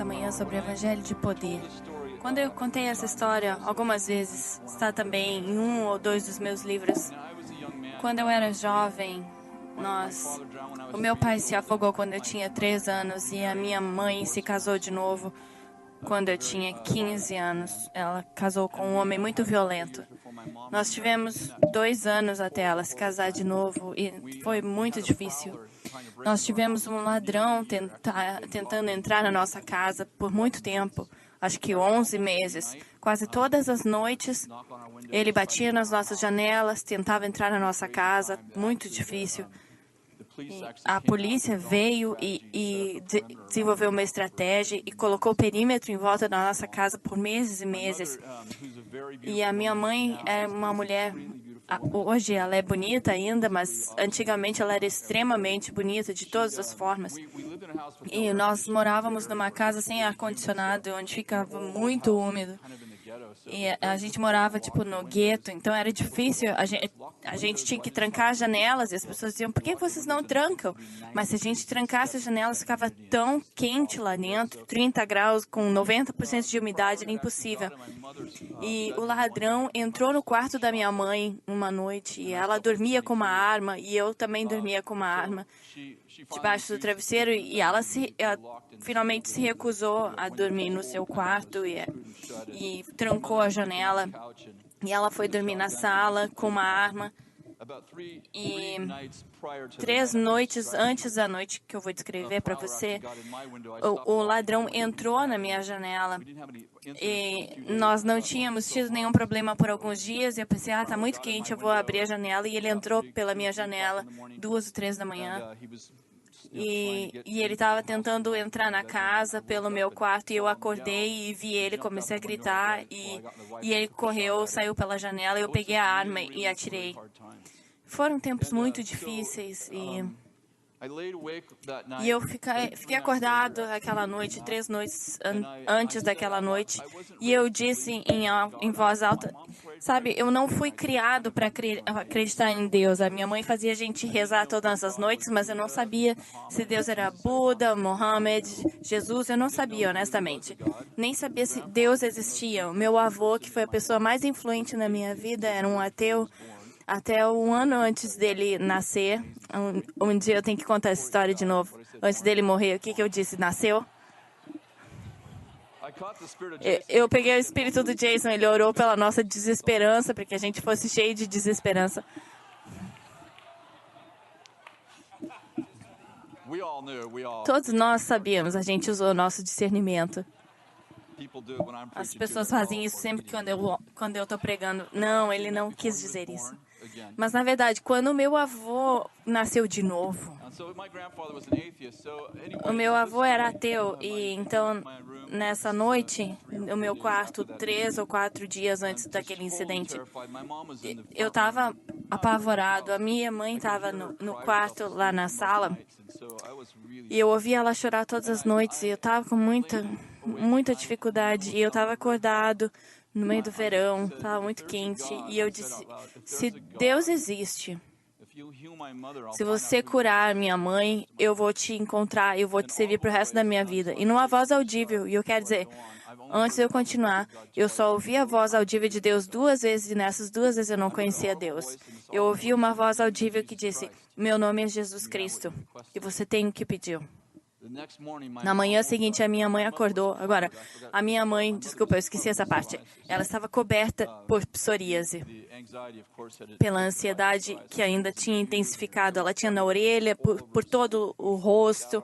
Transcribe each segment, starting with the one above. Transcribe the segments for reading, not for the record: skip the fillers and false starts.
nesta manhã sobre o Evangelho de Poder. Quando eu contei essa história algumas vezes, está também em um ou dois dos meus livros. Quando eu era jovem, o meu pai se afogou quando eu tinha 3 anos e a minha mãe se casou de novo quando eu tinha 15 anos. Ela casou com um homem muito violento. Nós tivemos 2 anos até ela se casar de novo e foi muito difícil. Nós tivemos um ladrão tentando entrar na nossa casa por muito tempo, acho que 11 meses. Quase todas as noites, ele batia nas nossas janelas, tentava entrar na nossa casa, muito difícil. E a polícia veio e desenvolveu uma estratégia e colocou perímetro em volta da nossa casa por meses e meses. E a minha mãe é uma mulher, hoje ela é bonita ainda, mas antigamente ela era extremamente bonita de todas as formas. E nós morávamos numa casa sem ar-condicionado, onde ficava muito úmido. E a gente morava, tipo, no gueto, então era difícil. A gente tinha que trancar as janelas e as pessoas diziam, por que vocês não trancam? Mas se a gente trancasse as janelas, ficava tão quente lá dentro, 30 graus, com 90% de umidade, era impossível. E o ladrão entrou no quarto da minha mãe uma noite e ela dormia com uma arma e eu também dormia com uma arma debaixo do travesseiro e ela finalmente se recusou a dormir no seu quarto e trancou a janela. E ela foi dormir na sala com uma arma. E 3 noites antes da noite que eu vou descrever para você, o ladrão entrou na minha janela. E nós não tínhamos tido nenhum problema por alguns dias. E eu pensei, tá muito quente, eu vou abrir a janela. E ele entrou pela minha janela 2 ou 3 da manhã. E ele estava tentando entrar na casa pelo meu quarto e eu acordei e vi ele, comecei a gritar e ele correu, saiu pela janela e eu peguei a arma e atirei. Foram tempos muito difíceis e eu fiquei acordado aquela noite, 3 noites antes daquela noite, e eu disse em voz alta, sabe, eu não fui criado para acreditar em Deus. A minha mãe fazia a gente rezar todas as noites, mas eu não sabia se Deus era Buda, Mohammed, Jesus, eu não sabia, honestamente. Nem sabia se Deus existia. O meu avô, que foi a pessoa mais influente na minha vida, era um ateu. Até um ano antes dele nascer, um dia eu tenho que contar essa história de novo. Antes dele morrer, o que eu disse? Nasceu? Eu peguei o espírito do Jason, ele orou pela nossa desesperança, para que a gente fosse cheio de desesperança. Todos nós sabíamos, a gente usou o nosso discernimento. As pessoas fazem isso sempre quando eu estou pregando. Não, ele não quis dizer isso. Mas, na verdade, quando o meu avô nasceu de novo, o meu avô era ateu e, então, nessa noite, no meu quarto, 3 ou 4 dias antes daquele incidente, eu estava apavorado. A minha mãe estava no quarto, lá na sala, e eu ouvia ela chorar todas as noites e eu estava com muita dificuldade. E eu estava acordado no meio do verão, estava muito quente. E eu disse, se Deus existe, se você curar minha mãe, eu vou te encontrar, eu vou te servir para o resto da minha vida. E numa voz audível, e eu quero dizer, antes de eu continuar, eu só ouvi a voz audível de Deus 2 vezes, e nessas 2 vezes eu não conhecia Deus. Eu ouvi uma voz audível que disse, meu nome é Jesus Cristo, e você tem o que pediu. Na manhã seguinte, a minha mãe acordou. Agora, a minha mãe, desculpa, eu esqueci essa parte. Ela estava coberta por psoríase, pela ansiedade que ainda tinha intensificado. Ela tinha na orelha, por todo o rosto,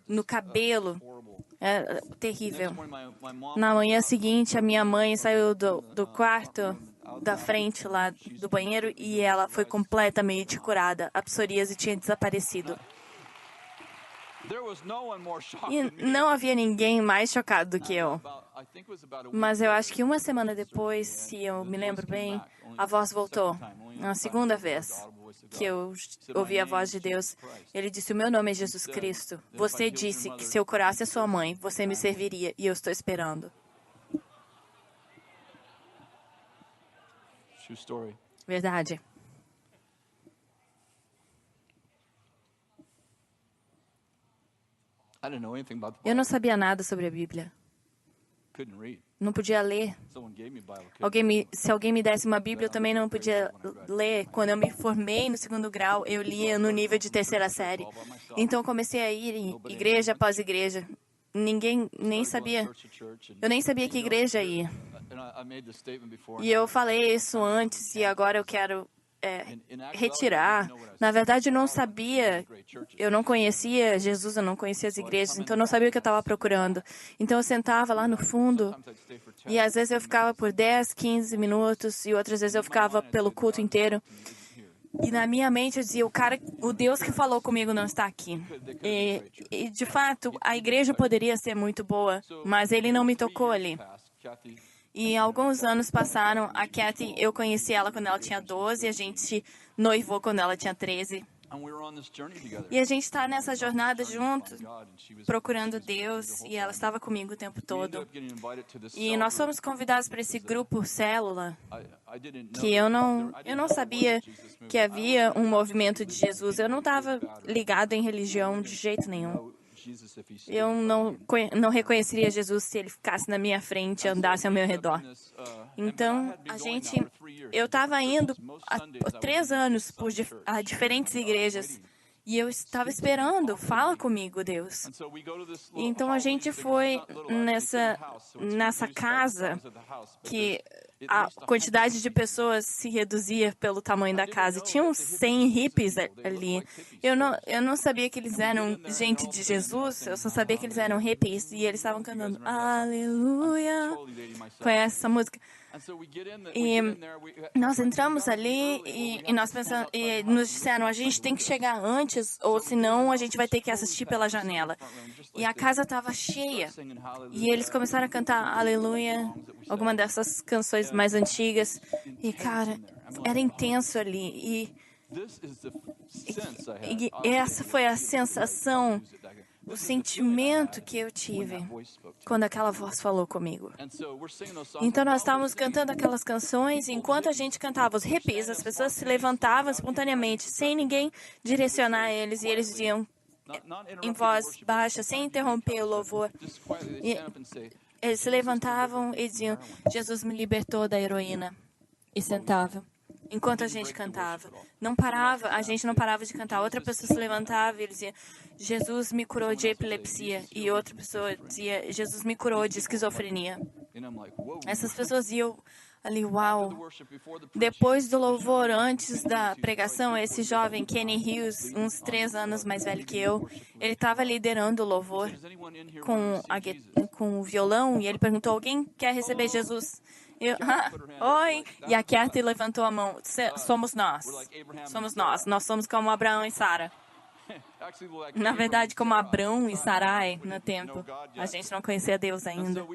no cabelo. É terrível. Na manhã seguinte, a minha mãe saiu do quarto da frente lá do banheiro e ela foi completamente curada. A psoríase tinha desaparecido. E não havia ninguém mais chocado do que eu. Mas eu acho que uma semana depois, se eu me lembro bem, a voz voltou. A segunda vez que eu ouvi a voz de Deus, ele disse, o meu nome é Jesus Cristo. Você disse que se eu curasse a sua mãe, você me serviria e eu estou esperando. Verdade. Eu não sabia nada sobre a Bíblia. Não podia ler. Se alguém me desse uma Bíblia, eu também não podia ler. Quando eu me formei no 2º grau, eu lia no nível de 3ª série. Então, eu comecei a ir em igreja após igreja. Ninguém nem sabia. Eu nem sabia que igreja ia. E eu falei isso antes e agora eu quero retirar. Na verdade, eu não sabia. Eu não conhecia Jesus, eu não conhecia as igrejas, então eu não sabia o que eu estava procurando. Então eu sentava lá no fundo e às vezes eu ficava por 10, 15 minutos e outras vezes eu ficava pelo culto inteiro. E na minha mente eu dizia, o Deus que falou comigo não está aqui. E de fato, a igreja poderia ser muito boa, mas ele não me tocou ali. E alguns anos passaram, a Kathy, eu conheci ela quando ela tinha 12, a gente noivou quando ela tinha 13. E a gente está nessa jornada junto, procurando Deus, e ela estava comigo o tempo todo. E nós fomos convidados para esse grupo Célula, que eu não sabia que havia um movimento de Jesus. Eu não estava ligado em religião de jeito nenhum. Eu não reconheceria Jesus se ele ficasse na minha frente e andasse ao meu redor. Então, eu estava indo há 3 anos a diferentes igrejas e eu estava esperando, fala comigo, Deus. Então, a gente foi nessa casa que a quantidade de pessoas se reduzia pelo tamanho da casa. Tinha uns 100 hippies ali. Eu não sabia que eles eram gente de Jesus, eu só sabia que eles eram hippies e eles estavam cantando Aleluia. Conhece essa música? E nós entramos ali e nós pensamos, e nos disseram, a gente tem que chegar antes ou senão a gente vai ter que assistir pela janela. E a casa estava cheia. E eles começaram a cantar Aleluia, alguma dessas canções mais antigas. E, cara, era intenso ali. E essa foi a sensação, o sentimento que eu tive quando aquela voz falou comigo. Então, nós estávamos cantando aquelas canções e enquanto a gente cantava os hippies, as pessoas se levantavam espontaneamente, sem ninguém direcionar eles, e eles diziam em voz baixa, sem interromper o louvor. E eles se levantavam e diziam, Jesus me libertou da heroína. E sentavam. Enquanto a gente cantava. A gente não parava de cantar. Outra pessoa se levantava e dizia, Jesus me curou de epilepsia. E outra pessoa dizia, Jesus me curou de esquizofrenia. Essas pessoas iam ali, uau. Depois do louvor, antes da pregação, esse jovem, Kenny Hughes, uns 3 anos mais velho que eu, ele estava liderando o louvor com o violão e ele perguntou, alguém quer receber Jesus? Oi! E a Kathy levantou a mão. Somos nós. Nós somos como Abraão e Sara. Na verdade, como Abrão e Sarai no templo. A gente não conhecia Deus ainda.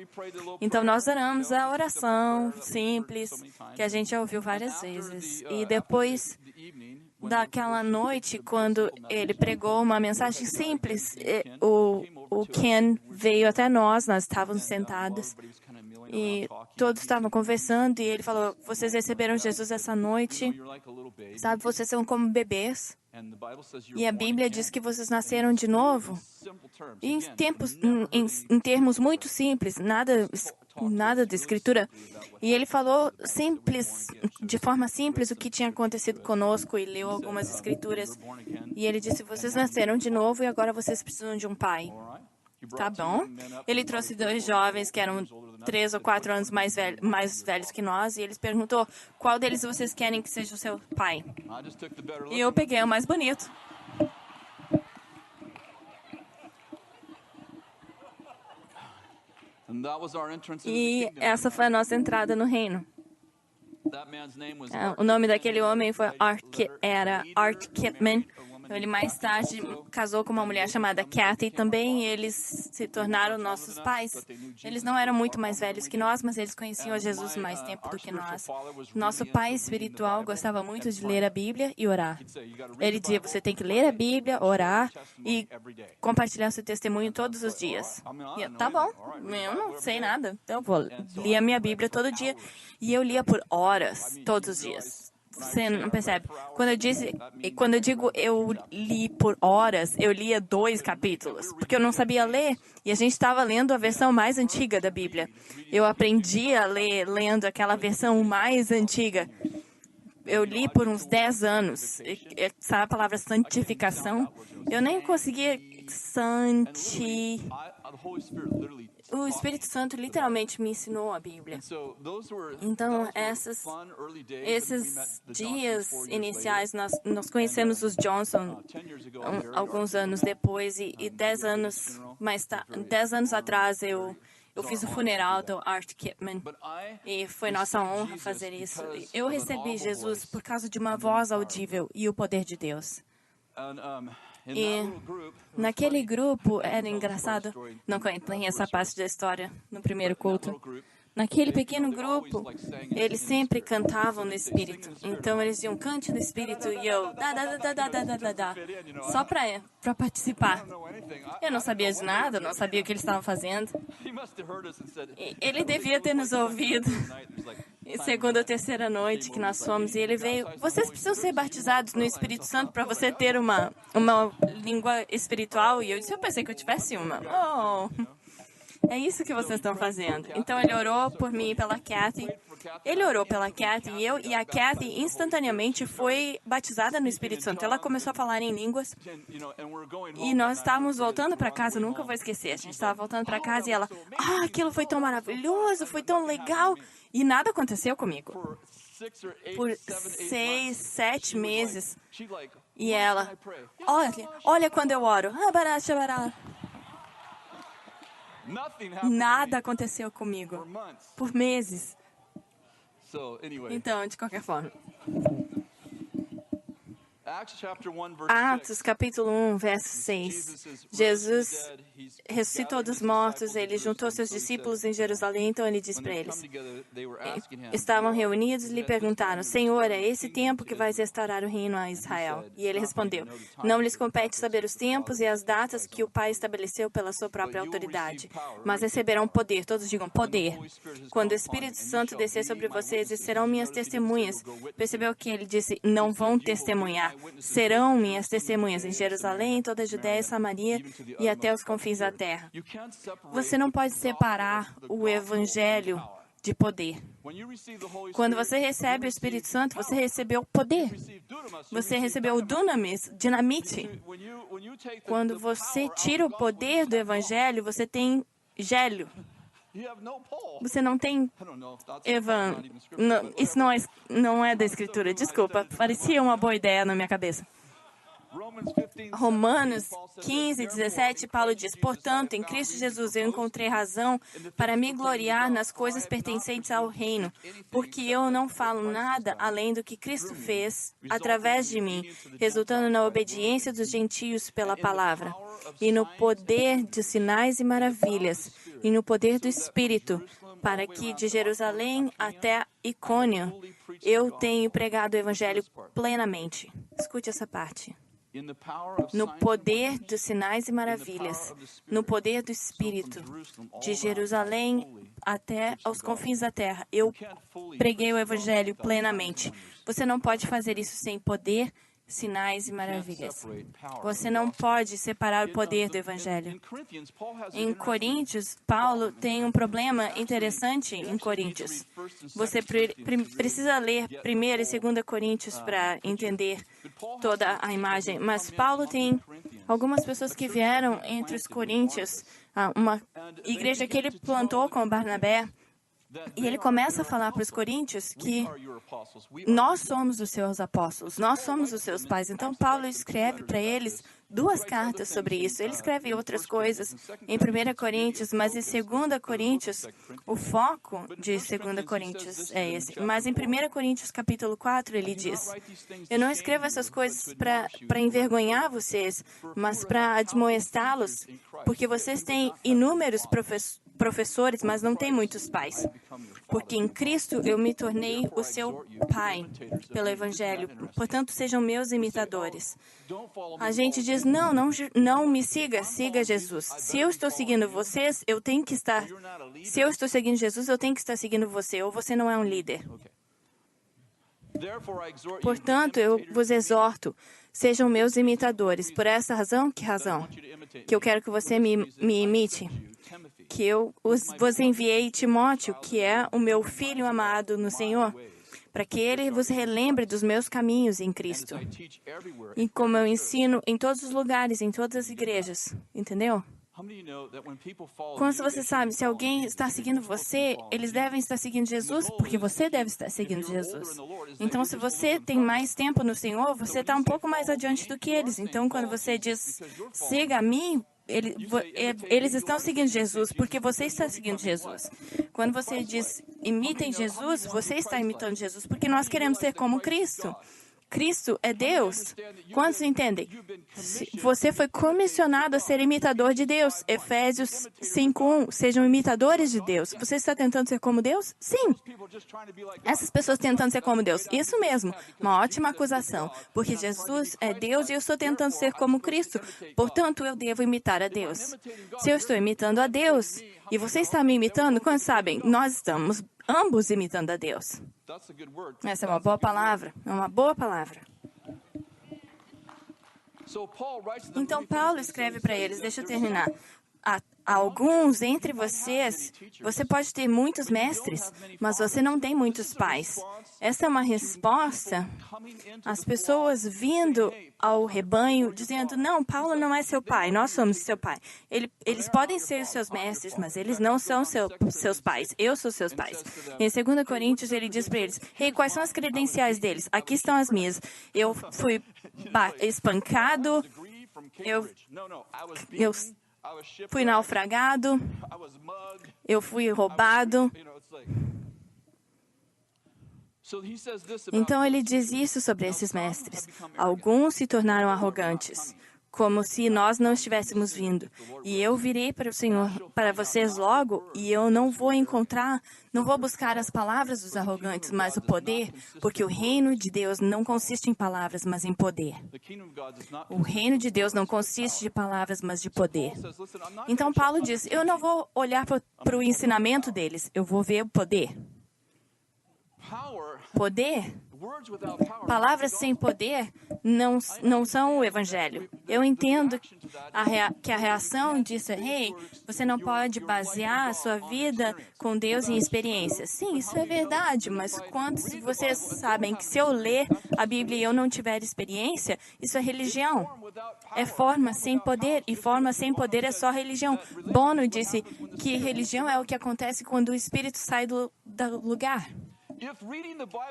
Então, nós oramos a oração simples, que a gente já ouviu várias vezes. E depois daquela noite, quando ele pregou uma mensagem simples, o Ken veio até nós estávamos sentados. E todos estavam conversando e ele falou, vocês receberam Jesus essa noite, sabe, vocês são como bebês. E a Bíblia diz que vocês nasceram de novo. E em termos muito simples, nada de escritura. E ele falou de forma simples o que tinha acontecido conosco e leu algumas escrituras. E ele disse, vocês nasceram de novo e agora vocês precisam de um pai. Tá bom. Ele trouxe 2 jovens que eram 3 ou 4 anos mais velhos que nós e eles perguntou qual deles vocês querem que seja o seu pai. E eu peguei o mais bonito. E essa foi a nossa entrada no reino. O nome daquele homem era Art Kipman. Ele mais tarde casou com uma mulher chamada Kathy. Também eles se tornaram nossos pais. Eles não eram muito mais velhos que nós, mas eles conheciam a Jesus mais tempo do que nós. Nosso pai espiritual gostava muito de ler a Bíblia e orar. Ele dizia, você tem que ler a Bíblia, orar e compartilhar seu testemunho todos os dias. E eu, tá bom, eu não sei nada. Então eu vou ler a minha Bíblia todo dia. E eu lia por horas, todos os dias. você não percebe. Quando eu digo eu li por horas, eu lia 2 capítulos, porque eu não sabia ler e a gente estava lendo a versão mais antiga da Bíblia. Eu aprendi a ler lendo aquela versão mais antiga. Eu li por uns 10 anos. Sabe a palavra santificação? Eu nem conseguia O Espírito Santo literalmente me ensinou a Bíblia. Então, esses dias iniciais, nós conhecemos os Johnson alguns anos depois e 10 anos mais 10 anos atrás eu fiz o funeral do Art Kipman e foi nossa honra fazer isso. Eu recebi Jesus por causa de uma voz audível e o poder de Deus. E naquele grupo, era engraçado, não contei essa parte da história no primeiro culto. Naquele pequeno grupo, eles sempre cantavam no Espírito. Então, eles diziam, cante no Espírito, e eu, só para participar. Eu não sabia de nada, não sabia o que eles estavam fazendo. E ele devia ter nos ouvido. E segunda ou terceira noite que nós fomos, e ele veio, vocês precisam ser batizados no Espírito Santo para você ter uma língua espiritual. E eu pensei que eu tivesse uma. É isso que vocês estão fazendo. Então, ele orou por mim e pela Kathy. Ele orou pela Kathy e a Kathy instantaneamente foi batizada no Espírito Santo. Ela começou a falar em línguas. E nós estávamos voltando para casa, eu nunca vou esquecer. A gente estava voltando para casa e ela, aquilo foi tão maravilhoso, foi tão legal. E nada aconteceu comigo. Por 6, 7 meses. E ela, olha quando eu oro. Nada aconteceu comigo por meses. Então, de qualquer forma. Atos, capítulo 1, verso 6. Jesus ressuscitou dos mortos, ele juntou seus discípulos em Jerusalém, então ele disse para eles. Estavam reunidos e lhe perguntaram, Senhor, é esse tempo que vais restaurar o reino a Israel? E ele respondeu, não lhes compete saber os tempos e as datas que o Pai estabeleceu pela sua própria autoridade, mas receberão poder, todos digam poder. Quando o Espírito Santo descer sobre vocês e serão minhas testemunhas. Percebeu que ele disse, não vão testemunhar. Serão minhas testemunhas em Jerusalém, toda a Judéia, Samaria e até os confins da terra. Você não pode separar o evangelho de poder. Quando você recebe o Espírito Santo, você recebeu poder. Você recebeu o dunamis, dinamite. Quando você tira o poder do evangelho, você tem gélio. Você não tem isso não é da Escritura. Desculpa, parecia uma boa ideia na minha cabeça. Romanos 15, 17, Paulo diz, portanto, em Cristo Jesus eu encontrei razão para me gloriar nas coisas pertencentes ao reino, porque eu não falo nada além do que Cristo fez através de mim, resultando na obediência dos gentios pela palavra, e no poder de sinais e maravilhas, e no poder do Espírito, para que de Jerusalém até Icônio eu tenho pregado o Evangelho plenamente. Escute essa parte. No poder dos sinais e maravilhas, no poder do Espírito, de Jerusalém até aos confins da terra, eu preguei o Evangelho plenamente. Você não pode fazer isso sem poder, sinais e maravilhas. Você não pode separar o poder do Evangelho. Em Coríntios, Paulo tem um problema interessante em Coríntios. Você precisa ler 1 e 2 Coríntios para entender toda a imagem. Mas Paulo tem algumas pessoas que vieram entre os coríntios, uma igreja que ele plantou com Barnabé, e ele começa a falar para os coríntios que nós somos os seus apóstolos, nós somos os seus pais. Então, Paulo escreve para eles 2 cartas sobre isso. Ele escreve outras coisas em 1 Coríntios, mas em 2 Coríntios, o foco de 2 Coríntios é esse. Mas em 1 Coríntios, capítulo 4, ele diz, eu não escrevo essas coisas para envergonhar vocês, mas para admoestá-los, porque vocês têm inúmeros professores, mas não têm muitos pais. Porque em Cristo eu me tornei o seu pai pelo Evangelho. Portanto, sejam meus imitadores. A gente diz, não me siga, siga Jesus. Se eu estou seguindo vocês, eu tenho que estar... Se eu estou seguindo Jesus, eu tenho que estar seguindo você, ou você não é um líder. Portanto, eu vos exorto, sejam meus imitadores. Por essa razão, que razão? Que eu quero que você me imite. Que eu vos enviei Timóteo, que é o meu filho amado no Senhor, para que ele vos relembre dos meus caminhos em Cristo. E como eu ensino em todos os lugares, em todas as igrejas. Entendeu? Quando você sabe, se alguém está seguindo você, eles devem estar seguindo Jesus, porque você deve estar seguindo Jesus. Então, se você tem mais tempo no Senhor, você está um pouco mais adiante do que eles. Então, quando você diz, siga a mim, eles estão seguindo Jesus, porque você está seguindo Jesus. Quando você diz, imitem Jesus, você está imitando Jesus, porque nós queremos ser como Cristo. Cristo é Deus. Quantos entendem? Você foi comissionado a ser imitador de Deus. Efésios 5:1. Sejam imitadores de Deus. Você está tentando ser como Deus? Sim. Essas pessoas tentando ser como Deus. Isso mesmo. Uma ótima acusação. Porque Jesus é Deus e eu estou tentando ser como Cristo. Portanto, eu devo imitar a Deus. Se eu estou imitando a Deus e você está me imitando, quantos sabem? Nós estamos ambos imitando a Deus. Essa é uma boa palavra. É uma boa palavra. Então, Paulo escreve para eles, deixa eu terminar. Alguns entre vocês, você pode ter muitos mestres, mas você não tem muitos pais. Essa é uma resposta às pessoas vindo ao rebanho, dizendo, não, Paulo não é seu pai, nós somos seu pai. Eles podem ser os seus mestres, mas eles não são seus pais. Eu sou seus pais. Em 2 Coríntios, ele diz para eles, ei, quais são as credenciais deles? Aqui estão as minhas. Eu fui espancado, eu fui naufragado, eu fui roubado. Então ele diz isso sobre esses mestres. Alguns se tornaram arrogantes, como se nós não estivéssemos vindo. E eu virei para o Senhor, para vocês logo, e eu não vou buscar as palavras dos arrogantes, mas o poder, porque o reino de Deus não consiste em palavras, mas em poder. O reino de Deus não consiste de palavras, mas de poder. Então Paulo diz, eu não vou olhar para o ensinamento deles, eu vou ver o poder. Poder? Palavras sem poder não são o Evangelho. Eu entendo que a reação disso é, hey, você não pode basear a sua vida com Deus em experiências. Sim, isso é verdade, mas quantos de vocês sabem que se eu ler a Bíblia e eu não tiver experiência, isso é religião? É forma sem poder, e forma sem poder é só religião. Bono disse que religião é o que acontece quando o Espírito sai do lugar.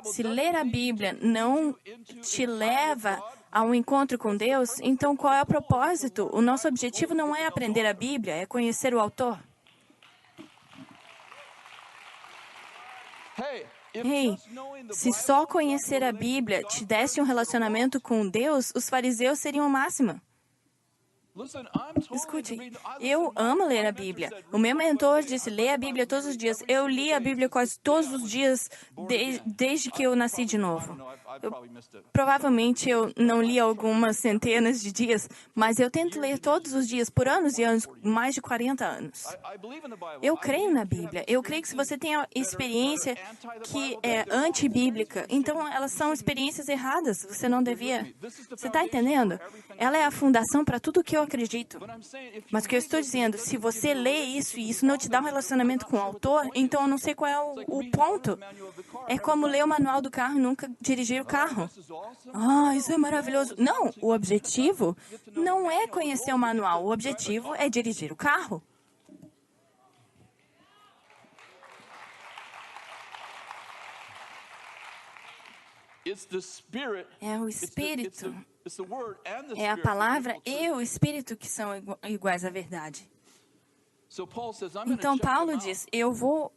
Se ler a Bíblia não te leva a um encontro com Deus, então qual é o propósito? O nosso objetivo não é aprender a Bíblia, é conhecer o autor. Ei, se só conhecer a Bíblia te desse um relacionamento com Deus, os fariseus seriam o máximo. Escute, eu amo ler a Bíblia. O meu mentor disse, leia a Bíblia todos os dias. Eu li a Bíblia quase todos os dias desde que eu nasci de novo. Provavelmente eu não li algumas centenas de dias, mas eu tento ler todos os dias por anos e anos, mais de 40 anos. Eu creio na Bíblia. Eu creio que se você tem a experiência que é antibíblica, então elas são experiências erradas. Você não devia. Você está entendendo? Ela é a fundação para tudo o que eu acredito. Mas o que eu estou dizendo, se você lê isso e isso não te dá um relacionamento com o autor, então eu não sei qual é o ponto. É como ler o manual do carro e nunca dirigir o carro. Ah, isso é maravilhoso. Não, o objetivo não é conhecer o manual. O objetivo é dirigir o carro. É o Espírito. É a palavra e o Espírito que são iguais à verdade. Então, Paulo diz, eu vou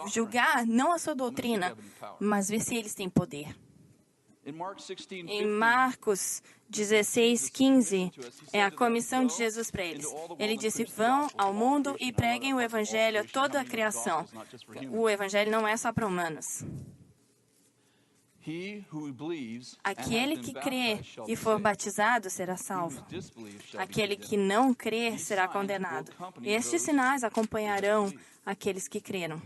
julgar não a sua doutrina, mas ver se eles têm poder. Em Marcos 16:15, é a comissão de Jesus para eles. Ele disse, vão ao mundo e preguem o Evangelho a toda a criação. O Evangelho não é só para humanos. Aquele que crê e for batizado será salvo. Aquele que não crê será condenado. Estes sinais acompanharão aqueles que creram.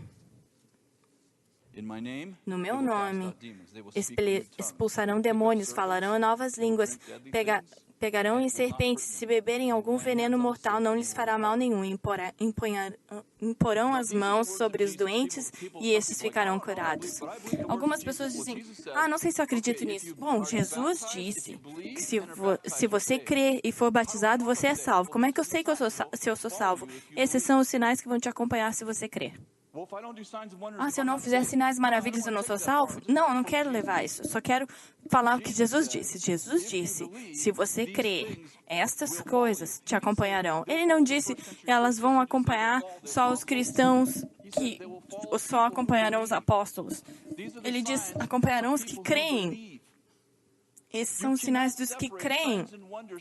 No meu nome, expulsarão demônios, falarão novas línguas, pegarão em serpentes, se beberem algum veneno mortal, não lhes fará mal nenhum. Imporão as mãos sobre os doentes e estes ficarão curados. Algumas pessoas dizem, não sei se eu acredito nisso. Bom, Jesus disse que se você crer e for batizado, você é salvo. Como é que eu sei que eu sou salvo? Esses são os sinais que vão te acompanhar se você crer. Se eu não fizer sinais e maravilhas, eu não sou salvo? Não, eu não quero levar isso. Só quero falar o que Jesus disse. Jesus disse, se você crer, estas coisas te acompanharão. Ele não disse, elas vão acompanhar só os cristãos, que só acompanharão os apóstolos. Ele diz, acompanharão os que creem. Esses são os sinais dos que creem.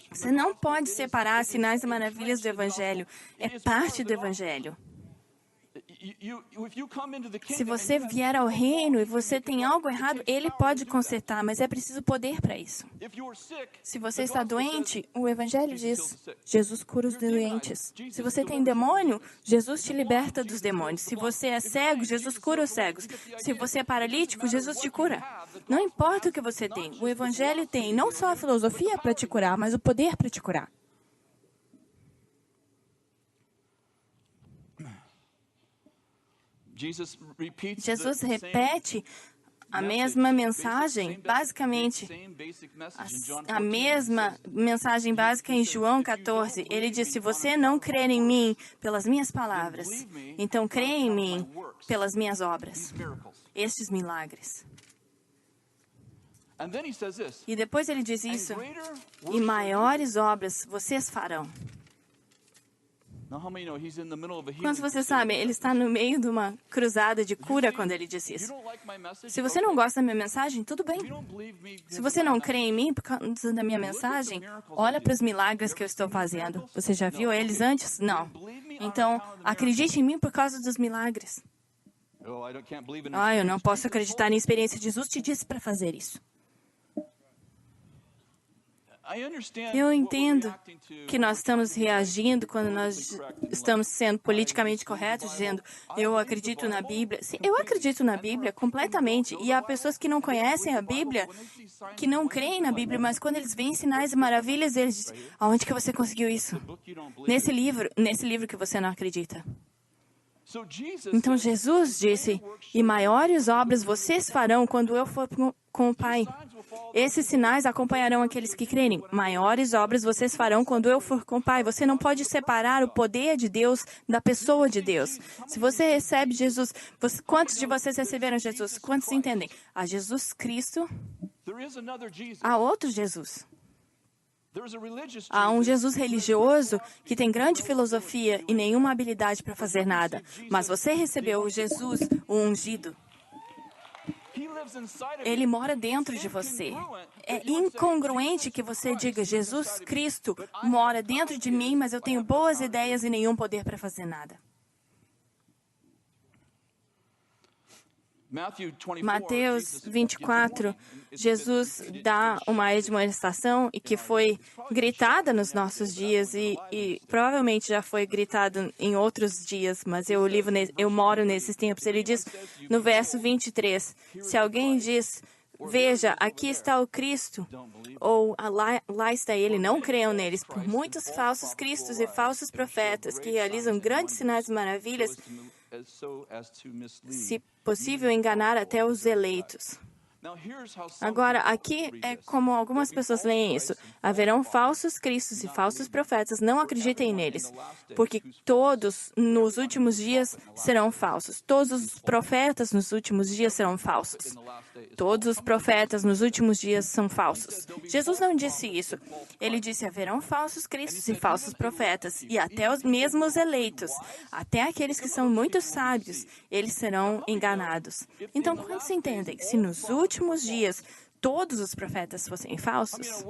Você não pode separar sinais e maravilhas do Evangelho. É parte do Evangelho. Se você vier ao reino e você tem algo errado, ele pode consertar, mas é preciso poder para isso. Se você está doente, o Evangelho diz, Jesus cura os doentes. Se você tem demônio, Jesus te liberta dos demônios. Se você é cego, Jesus cura os cegos. Se você é paralítico, Jesus te cura. Não importa o que você tem, o Evangelho tem não só a filosofia para te curar, mas o poder para te curar. Jesus repete a mesma mensagem, basicamente, a mesma mensagem básica em João 14. Ele diz, se você não crer em mim pelas minhas palavras, então crê em mim pelas minhas obras, estes milagres. E depois ele diz isso, e maiores obras vocês farão. Quantos vocês sabem, ele está no meio de uma cruzada de cura quando ele diz isso. Se você não gosta da minha mensagem, tudo bem. Se você não crê em mim por causa da minha mensagem, olha para os milagres que eu estou fazendo. Você já viu eles antes? Não. Então, acredite em mim por causa dos milagres. Eu não posso acreditar na experiência. Jesus te disse para fazer isso. Eu entendo que nós estamos reagindo quando nós estamos sendo politicamente corretos, dizendo, eu acredito na Bíblia. Sim, eu acredito na Bíblia completamente. E há pessoas que não conhecem a Bíblia, que não creem na Bíblia, mas quando eles veem sinais e maravilhas, eles dizem, aonde que você conseguiu isso? Nesse livro que você não acredita. Então Jesus disse, e maiores obras vocês farão quando eu for com o Pai. Esses sinais acompanharão aqueles que crerem. Maiores obras vocês farão quando eu for com o Pai. Você não pode separar o poder de Deus da pessoa de Deus. Se você recebe Jesus, quantos de vocês receberam Jesus? Quantos entendem? Há Jesus Cristo, há outro Jesus. Há um Jesus religioso que tem grande filosofia e nenhuma habilidade para fazer nada. Mas você recebeu o Jesus, o ungido. Ele mora dentro de você. É incongruente que você diga, Jesus Cristo mora dentro de mim, mas eu tenho boas ideias e nenhum poder para fazer nada. Mateus 24, Jesus dá uma admoestação e que foi gritada nos nossos dias e provavelmente já foi gritado em outros dias, mas eu moro nesses tempos. Ele diz no verso 23, se alguém diz, veja, aqui está o Cristo, ou lá está ele, não creiam neles, por muitos falsos cristos e falsos profetas que realizam grandes sinais e maravilhas, se possível, enganar até os eleitos. Agora, aqui é como algumas pessoas leem isso. Haverão falsos cristos e falsos profetas, não acreditem neles, porque todos nos últimos dias serão falsos. Todos os profetas nos últimos dias serão falsos. Todos os profetas nos últimos dias são falsos. Jesus não disse isso. Ele disse, haverão falsos cristos e falsos profetas, e até os mesmos eleitos, até aqueles que são muito sábios, eles serão enganados. Então, quantos entendem? Se nos últimos dias todos os profetas fossem falsos,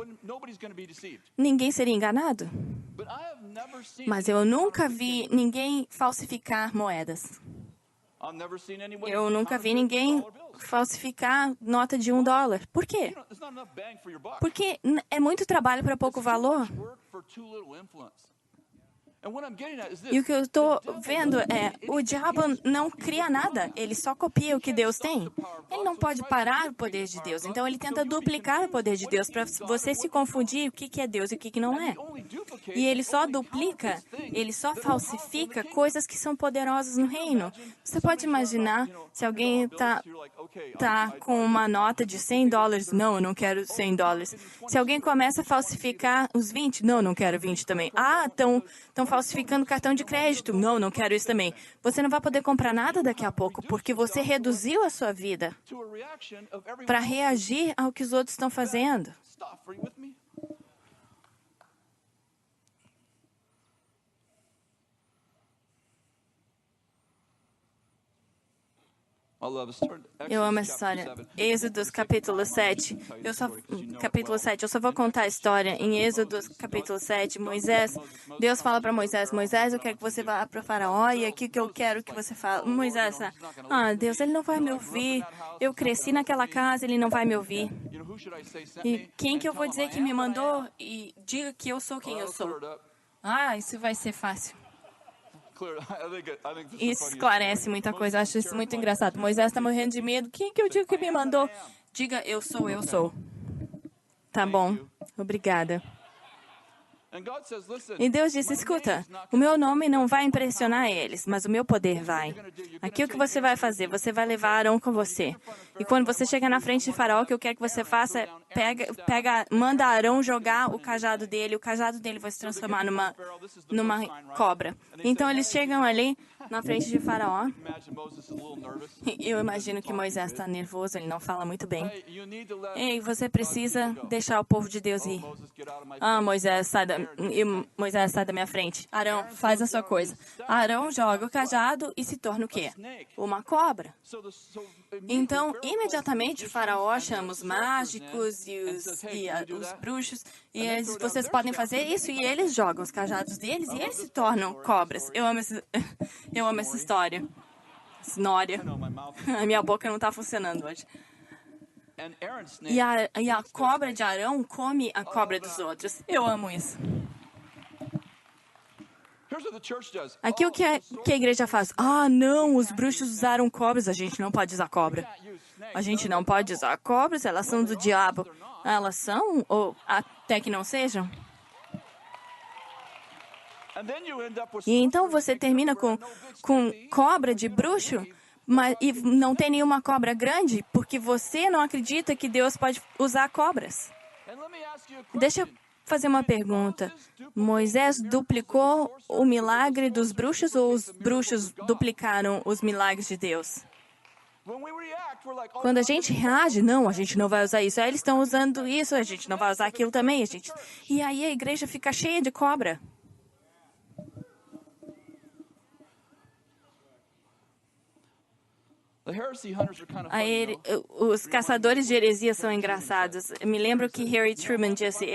ninguém seria enganado. Mas eu nunca vi ninguém falsificar moedas. Eu nunca vi ninguém falsificar nota de $1. Por quê? Porque é muito trabalho para pouco valor. E o que eu estou vendo é, o diabo não cria nada, ele só copia o que Deus tem. Ele não pode parar o poder de Deus, então ele tenta duplicar o poder de Deus para você se confundir o que é Deus e o que não é. E ele só duplica, ele só falsifica coisas que são poderosas no reino. Você pode imaginar se alguém está com uma nota de $100, não, eu não quero $100. Se alguém começa a falsificar os 20, não, não quero 20 também. Ah, estão falsificando cartão de crédito, não, não quero isso também. Você não vai poder comprar nada daqui a pouco, porque você reduziu a sua vida para reagir ao que os outros estão fazendo. Eu amo essa história. Êxodos capítulo 7. Eu só vou contar a história. Em Êxodos capítulo 7, Deus fala para Moisés, eu quero que você vá para o faraó e aqui que eu quero que você fale. Moisés, Deus, ele não vai me ouvir. Eu cresci naquela casa, ele não vai me ouvir. E quem que eu vou dizer que me mandou? E diga que eu sou quem eu sou. Isso vai ser fácil. Isso esclarece muita coisa, eu acho isso muito engraçado. Moisés está morrendo de medo. Quem que eu digo que me mandou? Diga, eu sou. Tá bom, obrigada. E Deus disse, escuta, o meu nome não vai impressionar eles, mas o meu poder vai. Aqui o que você vai fazer? Você vai levar Arão com você. E quando você chegar na frente de Faraó, o que eu quero que você faça é manda Arão jogar o cajado dele vai se transformar numa cobra. Então eles chegam ali na frente de Faraó. Eu imagino que Moisés está nervoso, ele não fala muito bem. Ei, você precisa deixar o povo de Deus ir. Moisés, sai da minha frente. Arão, faz a sua coisa. Arão joga o cajado e se torna o quê? Uma cobra. Então, imediatamente, o faraó chama os mágicos e os bruxos, e vocês podem fazer isso, e eles jogam os cajados deles, e eles se tornam cobras. Eu amo essa história. Snória. A minha boca não está funcionando hoje. E a cobra de Arão come a cobra dos outros. Eu amo isso. Aqui o que a igreja faz? Não, os bruxos usaram cobras, a gente não pode usar cobra. A gente não pode usar cobras, elas são do diabo. Elas são, ou até que não sejam. E então você termina com cobra de bruxo, e não tem nenhuma cobra grande, porque você não acredita que Deus pode usar cobras. Deixa eu fazer uma pergunta. Moisés duplicou o milagre dos bruxos ou os bruxos duplicaram os milagres de Deus? Quando a gente reage, não, a gente não vai usar isso. Eles estão usando isso, a gente não vai usar aquilo também. E aí a igreja fica cheia de cobra. Os caçadores de heresias são engraçados. Me lembro que Harry Truman disse,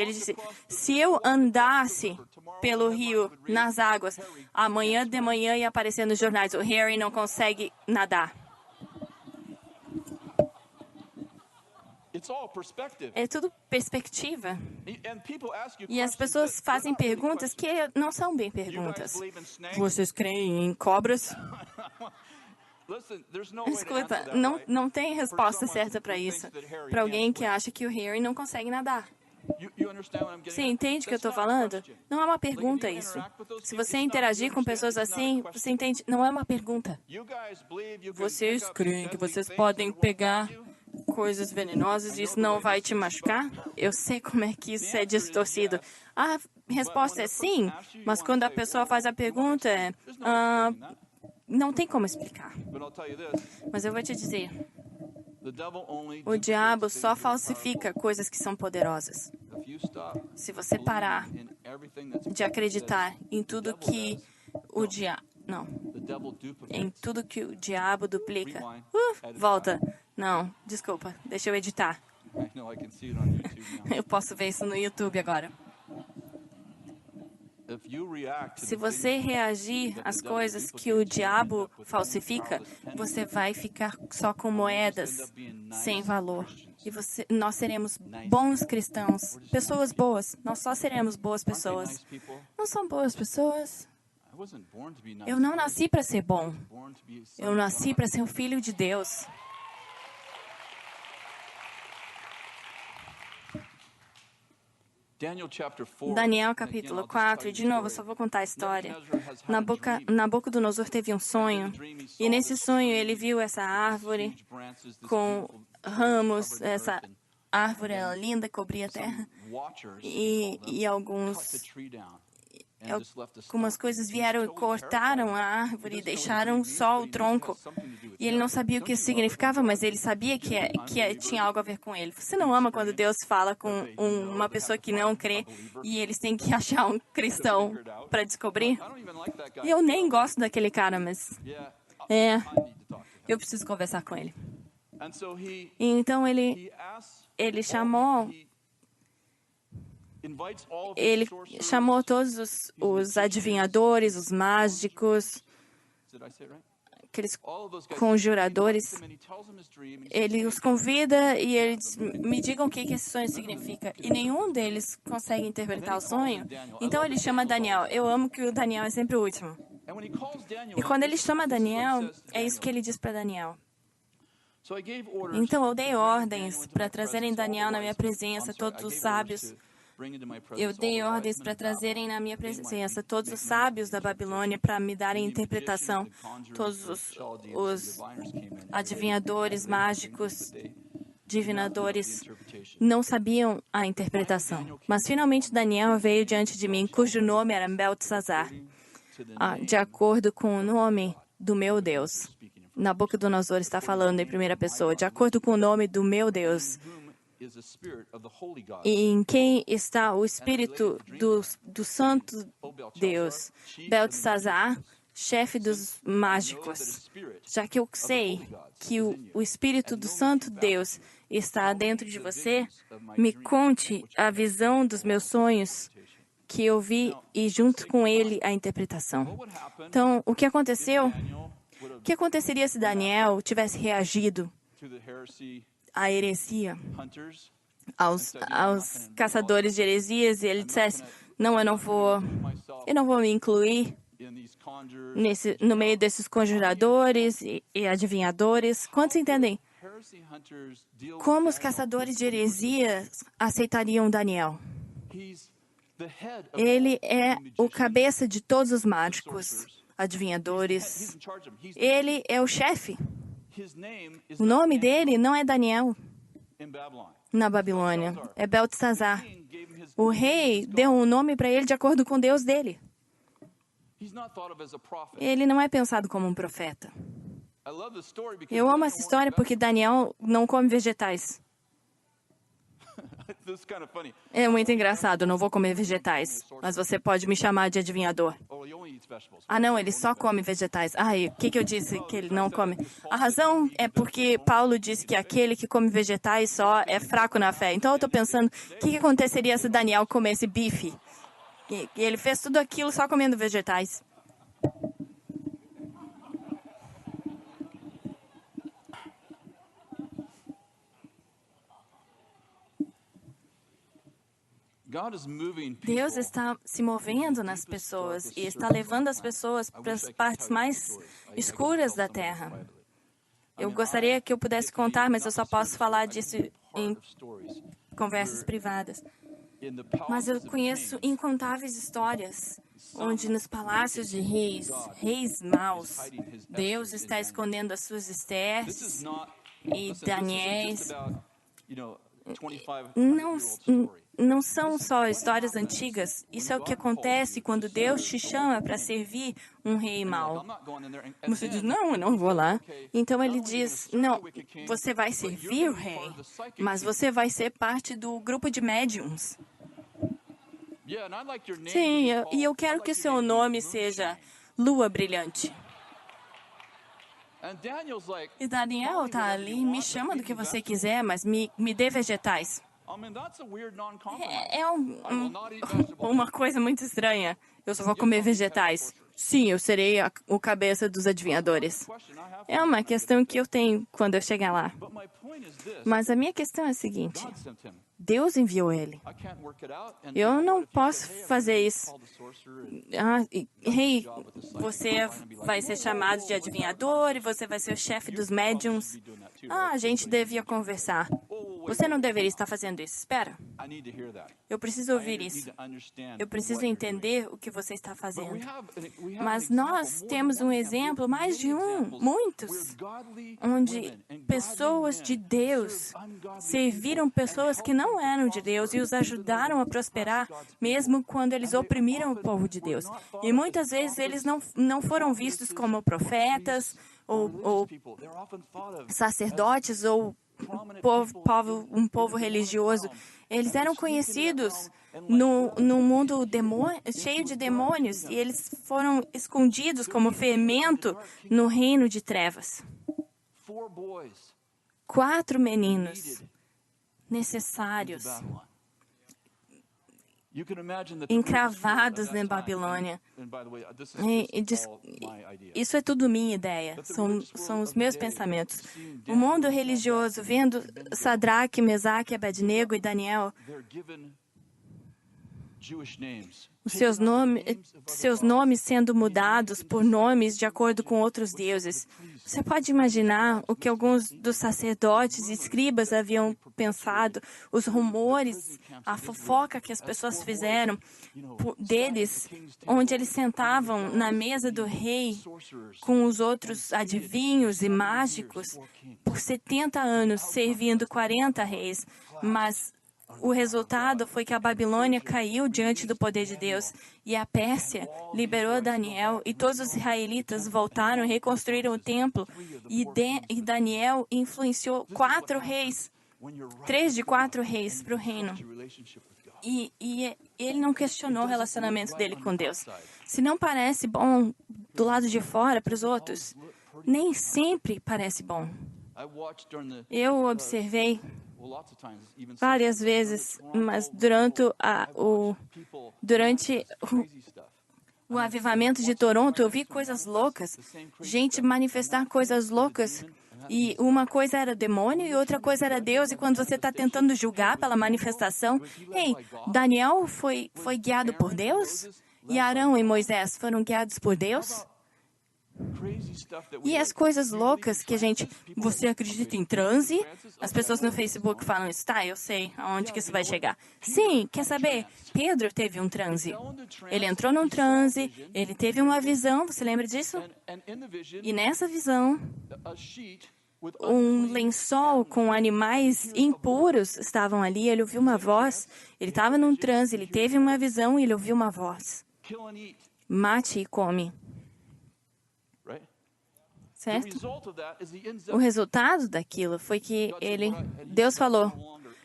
se eu andasse pelo rio nas águas, amanhã de manhã ia aparecer nos jornais, o Harry não consegue nadar. É tudo perspectiva. E as pessoas fazem perguntas que não são bem perguntas. Vocês creem em cobras? Escuta, não tem resposta certa para isso. Para alguém que acha que o Harry não consegue nadar. Você entende o que eu estou falando? Não é uma pergunta isso. Se você interagir com pessoas assim, você entende? Não é uma pergunta. Vocês creem que vocês podem pegar coisas venenosas e isso não vai te machucar? Eu sei como é que isso é distorcido. A resposta é sim, mas quando a pessoa faz a pergunta não tem como explicar. Mas eu vou te dizer, o diabo só falsifica coisas que são poderosas. Se você parar de acreditar em tudo que o diabo... Não. Em tudo que o diabo duplica. Volta. Não, desculpa. Deixa eu editar. Eu posso ver isso no YouTube agora. Se você reagir às coisas que o diabo falsifica, você vai ficar só com moedas sem valor. E nós seremos bons cristãos, pessoas boas. Nós só seremos boas pessoas. Não são boas pessoas? Eu não nasci para ser bom. Eu nasci para ser um filho de Deus. Daniel capítulo 4, e de novo, eu só vou contar a história. Nabucodonosor teve um sonho, e nesse sonho ele viu essa árvore com ramos, essa árvore era linda, cobria a terra, e algumas coisas vieram e cortaram a árvore e deixaram só o tronco. E ele não sabia o que isso significava, mas ele sabia que tinha algo a ver com ele. Você não ama quando Deus fala com uma pessoa que não crê e eles têm que achar um cristão para descobrir? E eu nem gosto daquele cara, mas eu preciso conversar com ele. E então ele chamou todos os adivinhadores, os mágicos, aqueles conjuradores. Ele os convida e ele diz, me digam o que esse sonho significa. E nenhum deles consegue interpretar o sonho. Então ele chama Daniel. Eu amo que o Daniel é sempre o último. E quando ele chama Daniel, é isso que ele diz para Daniel. Então eu dei ordens para trazerem Daniel na minha presença, todos os sábios. Eu dei ordens para trazerem na minha presença todos os sábios da Babilônia para me darem interpretação. Todos os adivinhadores, mágicos, divinadores não sabiam a interpretação. Mas finalmente Daniel veio diante de mim, cujo nome era Beltesazar, de acordo com o nome do meu Deus. Nabucodonosor está falando em primeira pessoa, de acordo com o nome do meu Deus. E em quem está o Espírito do Santo Deus, Beltesazar, chefe dos mágicos. Já que eu sei que o Espírito do Santo Deus está dentro de você, me conte a visão dos meus sonhos que eu vi e junto com ele a interpretação. Então, o que aconteceu? O que aconteceria se Daniel tivesse reagido à heresia, aos caçadores de heresias, e ele dissesse, não, eu não vou me incluir no meio desses conjuradores e adivinhadores. Quantos entendem? Como os caçadores de heresias aceitariam Daniel? Ele é o cabeça de todos os mágicos, adivinhadores. Ele é o chefe. O nome dele não é Daniel na Babilônia, é Beltesazar. O rei deu um nome para ele de acordo com Deus dele. Ele não é pensado como um profeta. Eu amo essa história porque Daniel não come vegetais. É muito engraçado, não vou comer vegetais, mas você pode me chamar de adivinhador. Ah, não, ele só come vegetais. Ai, o que eu disse que ele não come? A razão é porque Paulo disse que aquele que come vegetais só é fraco na fé. Então eu estou pensando, o que aconteceria se Daniel comesse bife? E ele fez tudo aquilo só comendo vegetais. Deus está se movendo nas pessoas e está levando as pessoas para as partes mais escuras da terra. Eu gostaria que eu pudesse contar, mas eu só posso falar disso em conversas privadas. Mas eu conheço incontáveis histórias onde nos palácios de reis maus, Deus está escondendo as suas Estéres e Daniéis. Não são só histórias antigas. Isso é o que acontece quando Deus te chama para servir um rei mau. Você diz, não, eu não vou lá. Então ele diz, não, você vai servir o rei, mas você vai ser parte do grupo de médiums. Sim, e eu quero que o seu nome seja Lua Brilhante. E Daniel está ali, me chama do que você quiser, mas me dê vegetais. É uma coisa muito estranha. Eu só vou comer vegetais. sim, eu serei o cabeça dos adivinhadores. É uma questão que eu tenho quando eu chegar lá. Mas a minha questão é a seguinte. Deus enviou ele. Eu não posso fazer isso. Hey, você vai ser chamado de adivinhador e você vai ser o chefe dos médiums. A gente devia conversar. Você não deveria estar fazendo isso. Espera. Eu preciso ouvir isso. Eu preciso entender o que você está fazendo. Mas nós temos um exemplo, mais de muitos, onde pessoas de Deus serviram pessoas que não eram de Deus e os ajudaram a prosperar, mesmo quando eles oprimiram o povo de Deus. E muitas vezes eles não foram vistos como profetas ou sacerdotes ou um povo religioso. Eles eram conhecidos no mundo cheio de demônios e eles foram escondidos como fermento no reino de trevas. 4 meninos necessários, encravados na Babilônia. Isso é tudo minha ideia, são os meus pensamentos. O mundo religioso, vendo Sadraque, Mesaque, Abednego e Daniel, seus nomes sendo mudados por nomes de acordo com outros deuses. Você pode imaginar o que alguns dos sacerdotes e escribas haviam pensado, os rumores, a fofoca que as pessoas fizeram deles, onde eles sentavam na mesa do rei com os outros adivinhos e mágicos por 70 anos, servindo 40 reis, mas o resultado foi que a Babilônia caiu diante do poder de Deus e a Pérsia liberou Daniel e todos os israelitas voltaram e reconstruíram o templo e Daniel influenciou 4 reis, 3 de 4 reis para o reino. E ele não questionou o relacionamento dele com Deus. Se não parece bom do lado de fora para os outros, nem sempre parece bom. Eu observei várias vezes, mas durante o avivamento de Toronto, eu vi coisas loucas, gente manifestar coisas loucas, e uma coisa era demônio e outra coisa era Deus, e quando você está tentando julgar pela manifestação, Daniel foi guiado por Deus? E Arão e Moisés foram guiados por Deus? E as coisas loucas que você acredita em transe? As pessoas no Facebook falam isso. Tá, eu sei aonde que isso vai chegar. Sim, quer saber? Pedro teve um transe. Ele entrou num transe, ele teve uma visão, você lembra disso? E nessa visão, um lençol com animais impuros estavam ali, ele ouviu uma voz, ele estava num transe, ele teve uma visão e ele ouviu uma voz. Mate e come. Certo? O resultado daquilo foi que Deus falou,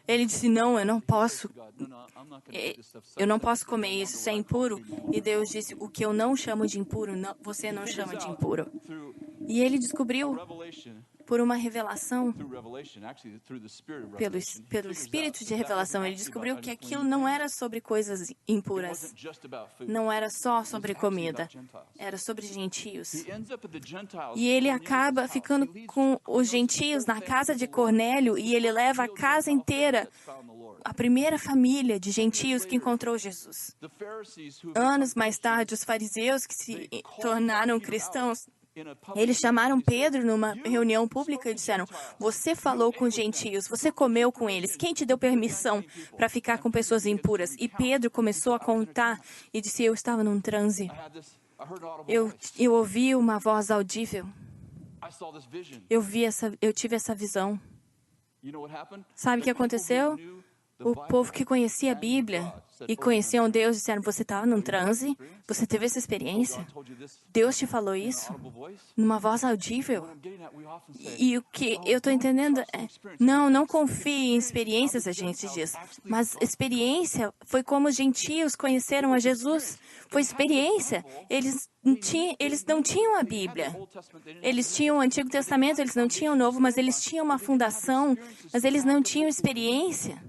ele disse, não, eu não posso comer isso, isso é impuro. E Deus disse, o que eu não chamo de impuro, você não chama de impuro. E ele descobriu por uma revelação, pelo espírito de revelação, ele descobriu que aquilo não era sobre coisas impuras, não era só sobre comida, era sobre gentios. E ele acaba ficando com os gentios na casa de Cornélio e ele leva a casa inteira, a primeira família de gentios que encontrou Jesus. Anos mais tarde, os fariseus que se tornaram cristãos, eles chamaram Pedro numa reunião pública e disseram, você falou com gentios, você comeu com eles, quem te deu permissão para ficar com pessoas impuras? E Pedro começou a contar e disse, eu estava num transe. Eu ouvi uma voz audível. Eu tive essa visão. Sabe o que aconteceu? O povo que conhecia a Bíblia e conheciam Deus disseram, você estava num transe? Você teve essa experiência? Deus te falou isso? Numa voz audível? E o que eu estou entendendo é, não confie em experiências, a gente diz. Mas experiência foi como os gentios conheceram a Jesus. Foi experiência. Eles não tinham a Bíblia. Eles tinham o Antigo Testamento, eles não tinham o Novo, mas eles tinham uma fundação, mas eles não tinham experiência.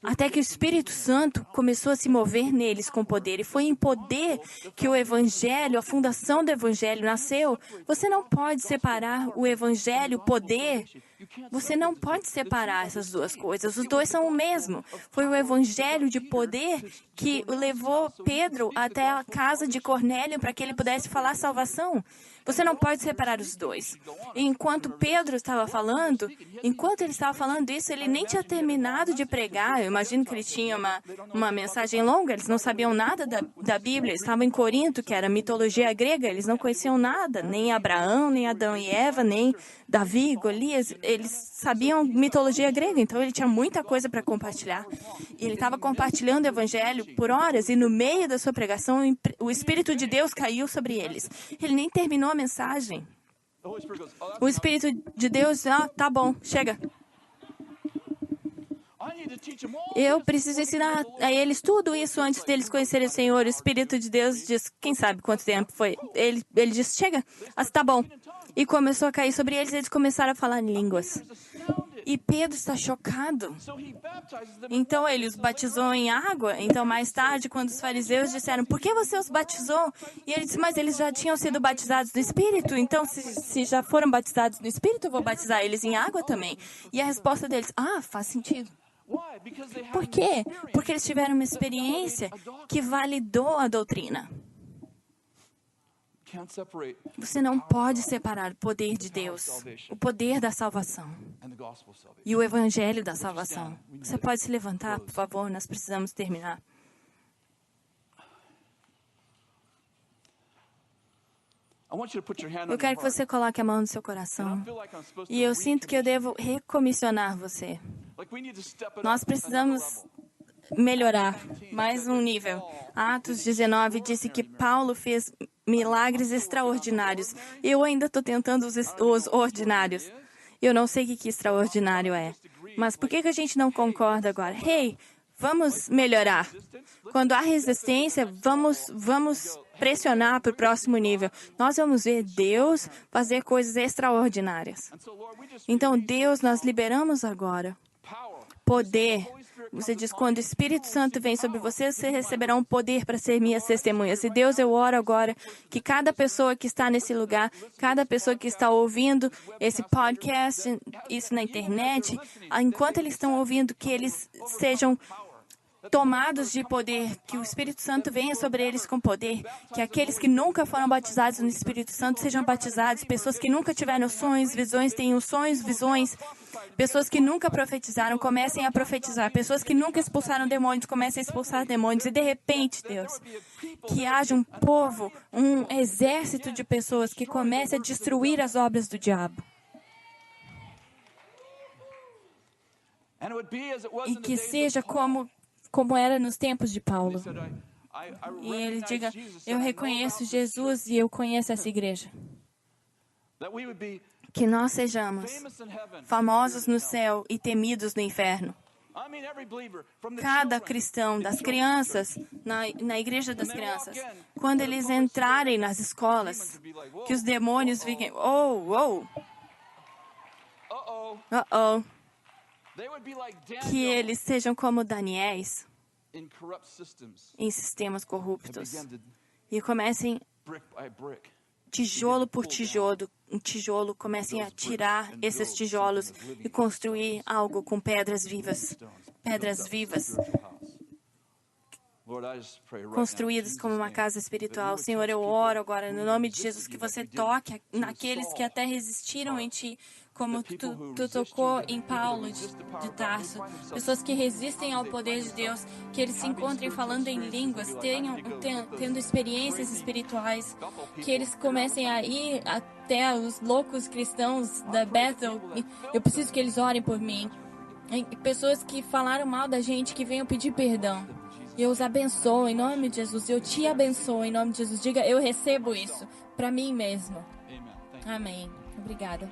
Até que o Espírito Santo começou a se mover neles com poder. E foi em poder que o Evangelho, a fundação do Evangelho nasceu. Você não pode separar o Evangelho, o poder. Você não pode separar essas duas coisas. Os dois são o mesmo. Foi o Evangelho de poder que levou Pedro até a casa de Cornélio para que ele pudesse falar salvação. Você não pode separar os dois. E enquanto Pedro estava falando, enquanto ele estava falando isso, ele nem tinha terminado de pregar. Eu imagino que ele tinha uma mensagem longa, eles não sabiam nada da Bíblia. Eles estavam em Corinto, que era mitologia grega, eles não conheciam nada, nem Abraão, nem Adão e Eva, nem Davi, Golias. Eles sabiam mitologia grega, então ele tinha muita coisa para compartilhar. E ele estava compartilhando o Evangelho por horas, e no meio da sua pregação, o Espírito de Deus caiu sobre eles. Ele nem terminou a mensagem. O Espírito de Deus, tá bom, chega. Eu preciso ensinar a eles tudo isso antes deles conhecerem o Senhor. O Espírito de Deus diz, quem sabe quanto tempo foi. Ele disse, chega, tá bom. E começou a cair sobre eles, e eles começaram a falar em línguas. E Pedro está chocado. Então ele os batizou em água. Então mais tarde, quando os fariseus disseram, por que você os batizou? E ele disse, mas eles já tinham sido batizados no Espírito. Então se já foram batizados no Espírito, eu vou batizar eles em água também. E a resposta deles, faz sentido. Por quê? Porque eles tiveram uma experiência que validou a doutrina. Você não pode separar o poder de Deus, o poder da salvação e o Evangelho da salvação. Você pode se levantar, por favor? Nós precisamos terminar. Eu quero que você coloque a mão no seu coração. E eu sinto que eu devo recomissionar você. Nós precisamos melhorar mais um nível. Atos 19 disse que Paulo fez milagres extraordinários. Eu ainda estou tentando os ordinários. Eu não sei o que extraordinário é. Mas por que a gente não concorda agora? Vamos melhorar. Quando há resistência, vamos pressionar para o próximo nível. Nós vamos ver Deus fazer coisas extraordinárias. Então, Deus, nós liberamos agora poder. Você diz, quando o Espírito Santo vem sobre você, você receberá um poder para ser minhas testemunhas. E Deus, eu oro agora que cada pessoa que está nesse lugar, cada pessoa que está ouvindo esse podcast, isso na internet, enquanto eles estão ouvindo, que eles sejam tomados de poder, que o Espírito Santo venha sobre eles com poder, que aqueles que nunca foram batizados no Espírito Santo sejam batizados, pessoas que nunca tiveram sonhos, visões, tenham sonhos, visões, pessoas que nunca profetizaram, comecem a profetizar, pessoas que nunca expulsaram demônios, comecem a expulsar demônios, e de repente, Deus, que haja um povo, um exército de pessoas que comece a destruir as obras do diabo. E que seja como era nos tempos de Paulo. E ele diga, eu reconheço Jesus e eu conheço essa igreja. Que nós sejamos famosos no céu e temidos no inferno. Cada cristão, das crianças, na igreja das crianças, quando eles entrarem nas escolas, que os demônios fiquem, que eles sejam como Daniéis em sistemas corruptos e comecem tijolo por tijolo, comecem a tirar esses tijolos e construir algo com pedras vivas, construídas como uma casa espiritual. Senhor, eu oro agora, no nome de Jesus, que você toque naqueles que até resistiram em Ti, como tu tocou em Paulo de Tarso. Pessoas que resistem ao poder de Deus, que eles se encontrem falando em línguas, tendo experiências espirituais, que eles comecem a ir até os loucos cristãos da Bethel. Eu preciso que eles orem por mim. Pessoas que falaram mal da gente, que venham pedir perdão. Eu os abençoo em nome de Jesus. Eu te abençoo em nome de Jesus. Diga, eu recebo isso para mim mesmo. Amém. Obrigada.